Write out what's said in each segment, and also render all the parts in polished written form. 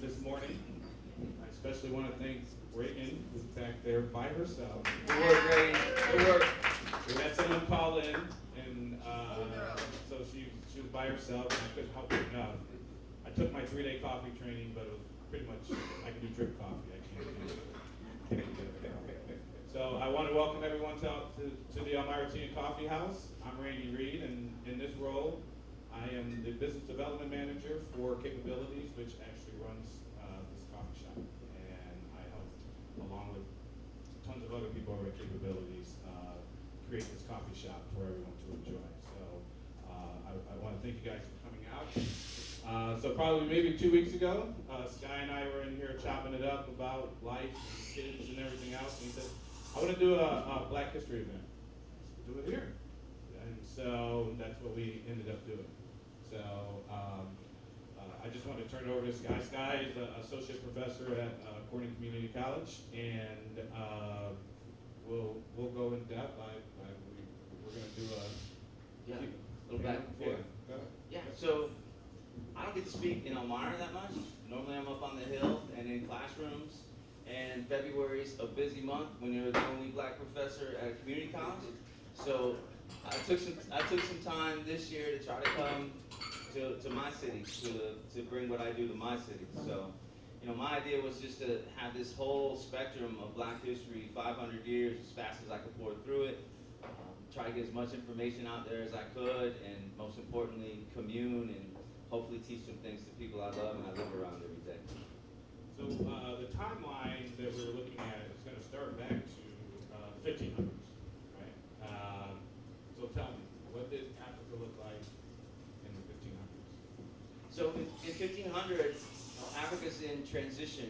this morning. I especially want to thank Reagan, who's back there by herself. Good work, Ray. Good work. We had someone call in, and so she was by herself, and I couldn't help her enough. I took my 3-day coffee training, but it was pretty much, I can do drip coffee. I can't do So I want to welcome everyone to the Elmira Tea and Coffee House. I'm Randy Reed, and in this role, I am the business development manager for Capabilities, which actually runs this coffee shop. And I help, along with tons of other people over at Capabilities, create this coffee shop for everyone to enjoy. So I want to thank you guys for coming out. So probably maybe 2 weeks ago, Sky and I were in here chopping it up about life, and kids, and everything else. And he said, I want to do a Black History event. So do it here. And so that's what we ended up doing. So I just want to turn it over to Sky. Sky is an associate professor at Corning Community College, and we'll go in depth. We're going to do Yeah, a little back and yeah, forth. go ahead. Yeah, so I don't get to speak in Elmira that much. Normally I'm up on the hill and in classrooms. And February's a busy month when you're the only Black professor at a community college. So I took some time this year to try to come to my city to bring what I do to my city. So, my idea was just to have this whole spectrum of Black history, 500 years, as fast as I could pour through it. Try to get as much information out there as I could, and most importantly, commune and hopefully teach some things to people I love and I live around every day. So the timeline that we're looking at is going to start back to 1500s, right? So tell me, what did Africa look like in the 1500s? So in 1500, Africa's in transition.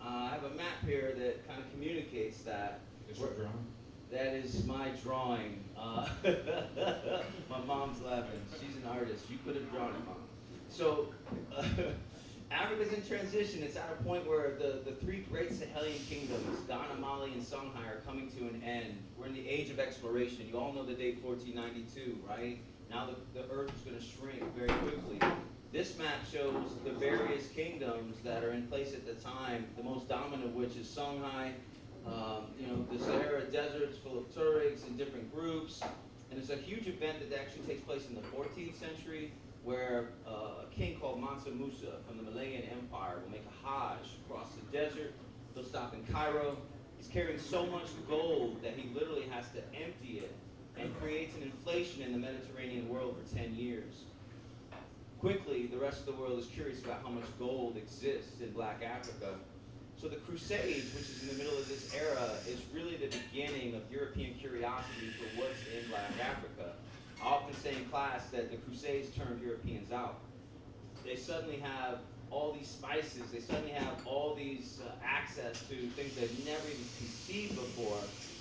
I have a map here that kind of communicates that. Is your drawing? That is my drawing. My mom's laughing. She's an artist. You could have drawn it, Mom. So Africa's in transition. It's at a point where the three great Sahelian kingdoms, Ghana, Mali, and Songhai, are coming to an end. We're in the age of exploration. You all know the date 1492, right? Now the earth is going to shrink very quickly. This map shows the various kingdoms that are in place at the time, the most dominant of which is Songhai. The Sahara Desert's full of Tuaregs in different groups. And it's a huge event that actually takes place in the 14th century, where a king called Mansa Musa from the Malayan Empire will make a Hajj across the desert. He'll stop in Cairo. He's carrying so much gold that he literally has to empty it, and creates an inflation in the Mediterranean world for 10 years. Quickly, the rest of the world is curious about how much gold exists in Black Africa. So the Crusades, which is in the middle of this era, is really the beginning of European curiosity for what's in Black Africa. I often say in class that the Crusades turned Europeans out. They suddenly have all these spices, they suddenly have all these access to things they've never even conceived before.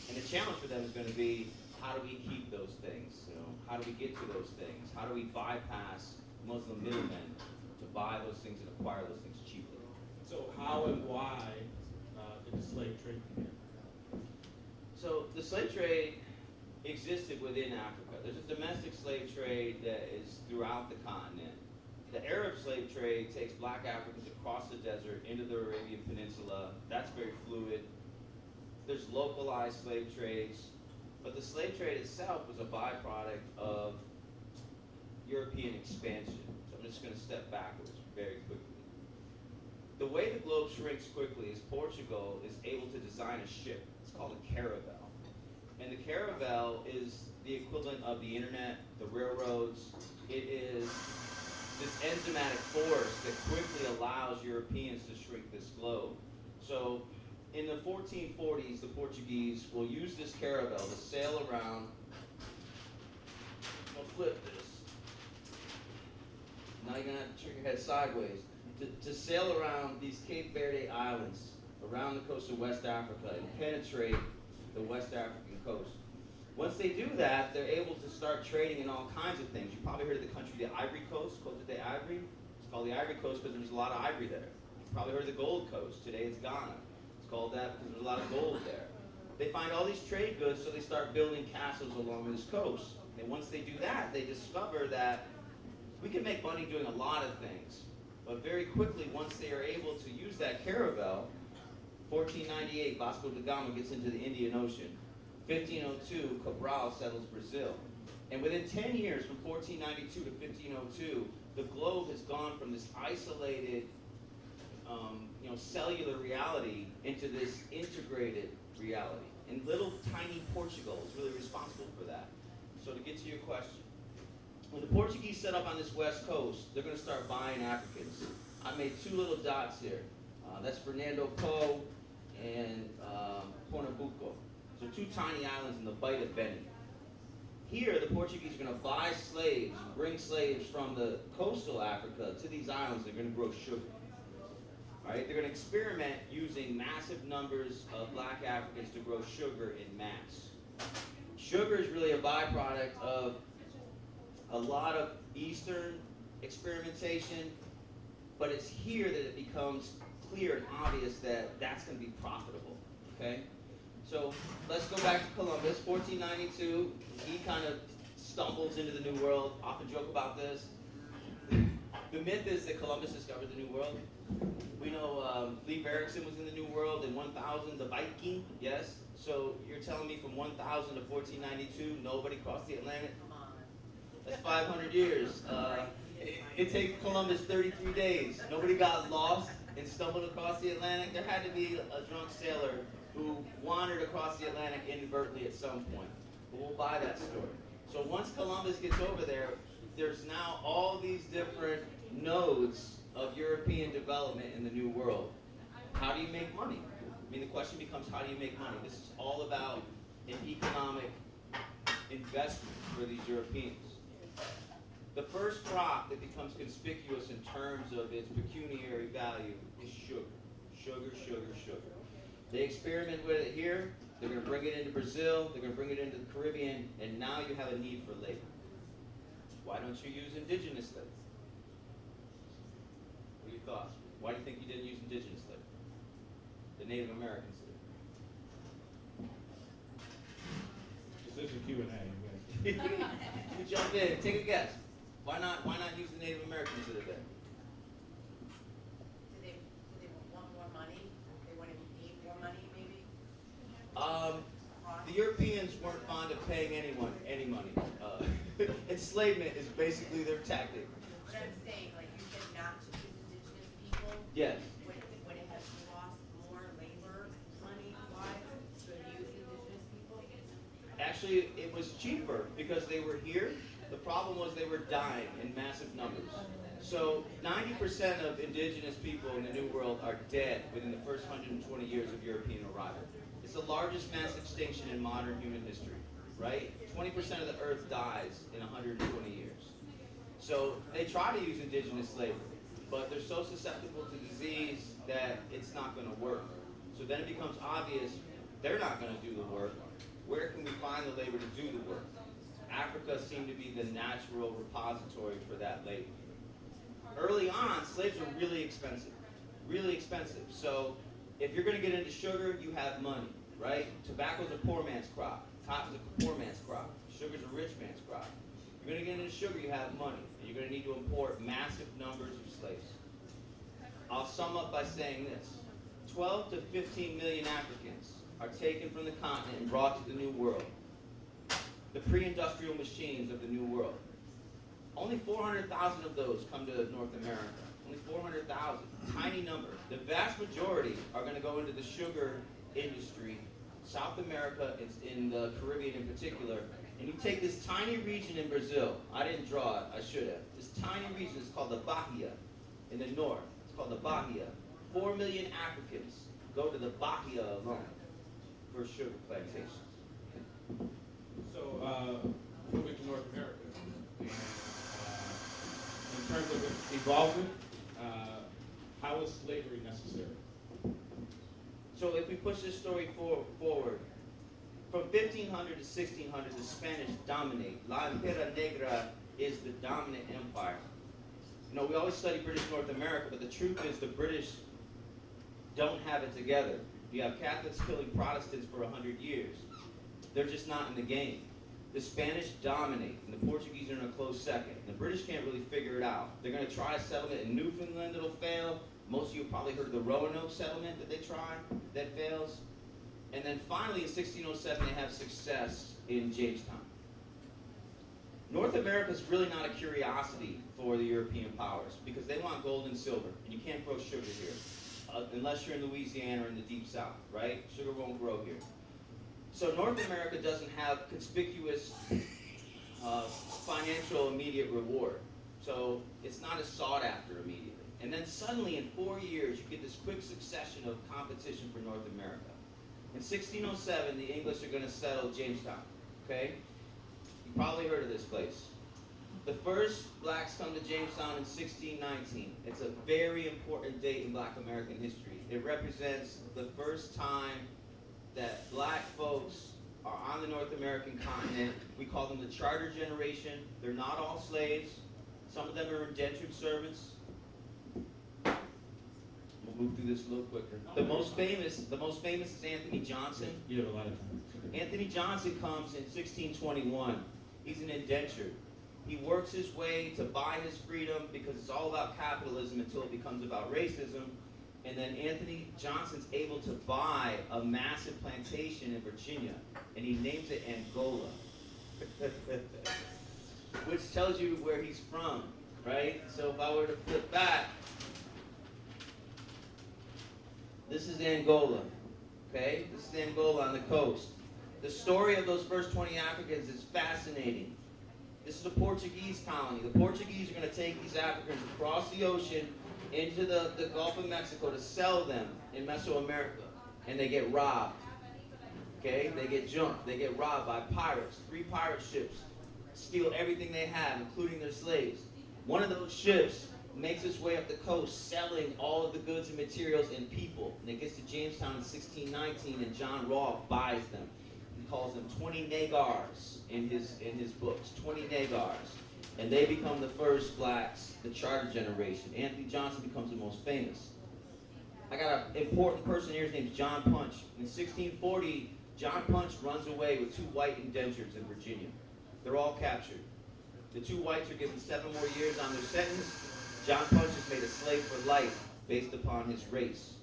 And the challenge for them is going to be, how do we keep those things? How do we get to those things? How do we bypass Muslim middlemen to buy those things and acquire those things cheaply? So how and why did the slave trade begin? So the slave trade existed within Africa. There's a domestic slave trade that is throughout the continent. The Arab slave trade takes Black Africans across the desert into the Arabian Peninsula. That's very fluid. There's localized slave trades, but the slave trade itself was a byproduct of European expansion. So I'm just going to step backwards very quickly. The way the globe shrinks quickly is Portugal is able to design a ship. It's called a caravel. And the caravel is the equivalent of the internet, the railroads. It is this enzymatic force that quickly allows Europeans to shrink this globe. So in the 1440s, the Portuguese will use this caravel to sail around. I'll flip this. Now you're going to have to turn your head sideways. To sail around these Cape Verde islands, around the coast of West Africa, and penetrate the West African coast. Once they do that, they're able to start trading in all kinds of things. You probably heard of the country, the Ivory Coast, Cote d'Ivoire. It's called the Ivory Coast because there's a lot of ivory there. You probably heard of the Gold Coast. Today it's Ghana. It's called that because there's a lot of gold there. They find all these trade goods, so they start building castles along this coast. And once they do that, they discover that we can make money doing a lot of things. But very quickly, once they are able to use that caravel, 1498, Vasco da Gama gets into the Indian Ocean. 1502, Cabral settles Brazil. And within 10 years, from 1492 to 1502, the globe has gone from this isolated, cellular reality into this integrated reality. And little tiny Portugal is really responsible for that. So to get to your question, when the Portuguese set up on this west coast, they're going to start buying Africans. I made two little dots here. That's Fernando Po and Pernambuco. So two tiny islands in the Bight of Benin. Here, the Portuguese are going to buy slaves, bring slaves from the coastal Africa to these islands. They're going to grow sugar. All right, they're going to experiment using massive numbers of black Africans to grow sugar in mass. Sugar is really a byproduct of a lot of Eastern experimentation, but it's here that it becomes clear and obvious that that's going to be profitable. Okay, so let's go back to Columbus, 1492. He kind of stumbles into the New World. Often joke about this. The myth is that Columbus discovered the New World. We know Leif Erikson was in the New World in 1000, the Viking, yes? So you're telling me from 1000 to 1492, nobody crossed the Atlantic? That's 500 years. It takes Columbus 33 days. Nobody got lost and stumbled across the Atlantic. There had to be a drunk sailor who wandered across the Atlantic inadvertently at some point. But we'll buy that story. So once Columbus gets over there, there's now all these different nodes of European development in the New World. How do you make money? I mean, the question becomes, how do you make money? This is all about an economic investment for these Europeans. The first crop that becomes conspicuous in terms of its pecuniary value is sugar. Sugar, sugar, sugar. They experiment with it here. They're going to bring it into Brazil. They're going to bring it into the Caribbean. And now you have a need for labor. Why don't you use indigenous labor? What are your thoughts? Why do you think you didn't use indigenous labor? The Native Americans did. This is a Q&A. You jump in. Take a guess. Why not use the Native Americans that are there? Do they want more money? They want to need more money, maybe? The Europeans weren't fond of paying anyone any money. Enslavement is basically their tactic. But I'm saying, like you said, not to use indigenous people. Yes. Would it have cost more labor, money-wise, to use indigenous people? Actually, it was cheaper because they were here. The problem was they were dying in massive numbers. So 90% of indigenous people in the New World are dead within the first 120 years of European arrival. It's the largest mass extinction in modern human history, right? 20% of the earth dies in 120 years. So they try to use indigenous labor, but they're so susceptible to disease that it's not going to work. So then it becomes obvious they're not going to do the work. Where can we find the labor to do the work? Africa seemed to be the natural repository for that labor. Early on, slaves were really expensive, really expensive. So if you're going to get into sugar, you have money, right? Tobacco's a poor man's crop. Cotton's a poor man's crop. Sugar's a rich man's crop. You're going to get into sugar, you have money. And you're going to need to import massive numbers of slaves. I'll sum up by saying this. 12 to 15 million Africans are taken from the continent and brought to the New World. The pre-industrial machines of the New World. Only 400,000 of those come to North America. Only 400,000. Tiny number. The vast majority are going to go into the sugar industry, South America, in the Caribbean in particular. And you take this tiny region in Brazil. I didn't draw it. I should have. This tiny region is called the Bahia in the north. It's called the Bahia. 4 million Africans go to the Bahia alone for sugar plantations. So, moving to North America, and, in terms of its involvement, how is slavery necessary? So if we push this story forward, from 1500 to 1600, the Spanish dominate. La Impera Negra is the dominant empire. You know, we always study British North America, but the truth is the British don't have it together. You have Catholics killing Protestants for 100 years. They're just not in the game. The Spanish dominate, and the Portuguese are in a close second. The British can't really figure it out. They're going to try a settlement in Newfoundland that'll fail. Most of you have probably heard of the Roanoke settlement that they tried, that fails. And then finally, in 1607, they have success in Jamestown. North America is really not a curiosity for the European powers because they want gold and silver, and you can't grow sugar here unless you're in Louisiana or in the deep south, right? Sugar won't grow here. So North America doesn't have conspicuous financial immediate reward. So it's not as sought after immediately. And then suddenly in 4 years, you get this quick succession of competition for North America. In 1607, the English are going to settle Jamestown, okay? You probably heard of this place. The first blacks come to Jamestown in 1619. It's a very important date in Black American history. It represents the first time that black folks are on the North American continent. We call them the charter generation. They're not all slaves. Some of them are indentured servants. We'll move through this a little quicker. The most famous is Anthony Johnson. You have a lot of time. Anthony Johnson comes in 1621. He's an indentured. He works his way to buy his freedom because it's all about capitalism until it becomes about racism. And then Anthony Johnson's able to buy a massive plantation in Virginia, and he names it Angola, which tells you where he's from, right? So if I were to flip back, this is Angola, okay? This is Angola on the coast. The story of those first 20 Africans is fascinating. This is a Portuguese colony. The Portuguese are going to take these Africans across the ocean into the Gulf of Mexico to sell them in Mesoamerica. And they get robbed. Okay? They get jumped. They get robbed by pirates. 3 pirate ships steal everything they have, including their slaves. One of those ships makes its way up the coast, selling all of the goods and materials and people. And it gets to Jamestown in 1619, and John Rolfe buys them. He calls them 20 Nagars in his books, 20 Nagars. And they become the first blacks, the charter generation. Anthony Johnson becomes the most famous. I got an important person here, his name's John Punch. In 1640, John Punch runs away with 2 white indentures in Virginia. They're all captured. The 2 whites are given 7 more years on their sentence. John Punch is made a slave for life based upon his race.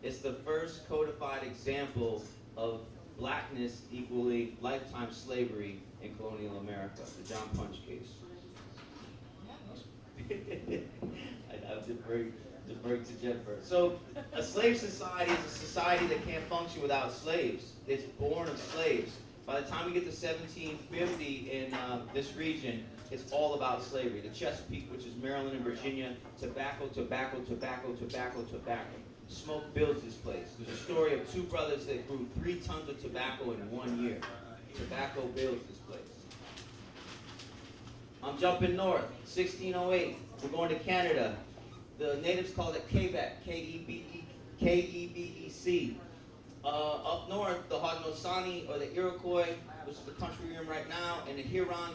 It's the first codified example of blackness equally lifetime slavery in colonial America, the John Punch case. I'm deferring to Jennifer. So, a slave society is a society that can't function without slaves. It's born of slaves. By the time we get to 1750 in this region, it's all about slavery. The Chesapeake, which is Maryland and Virginia, tobacco, tobacco, tobacco, tobacco, tobacco. Smoke builds this place. There's a story of 2 brothers that grew 3 tons of tobacco in 1 year. Tobacco builds this place. I'm jumping north, 1608. We're going to Canada. The natives call it Quebec, K-E-B-E-C. Up north, the Haudenosaunee or the Iroquois, which is the country we're in right now, and the Huron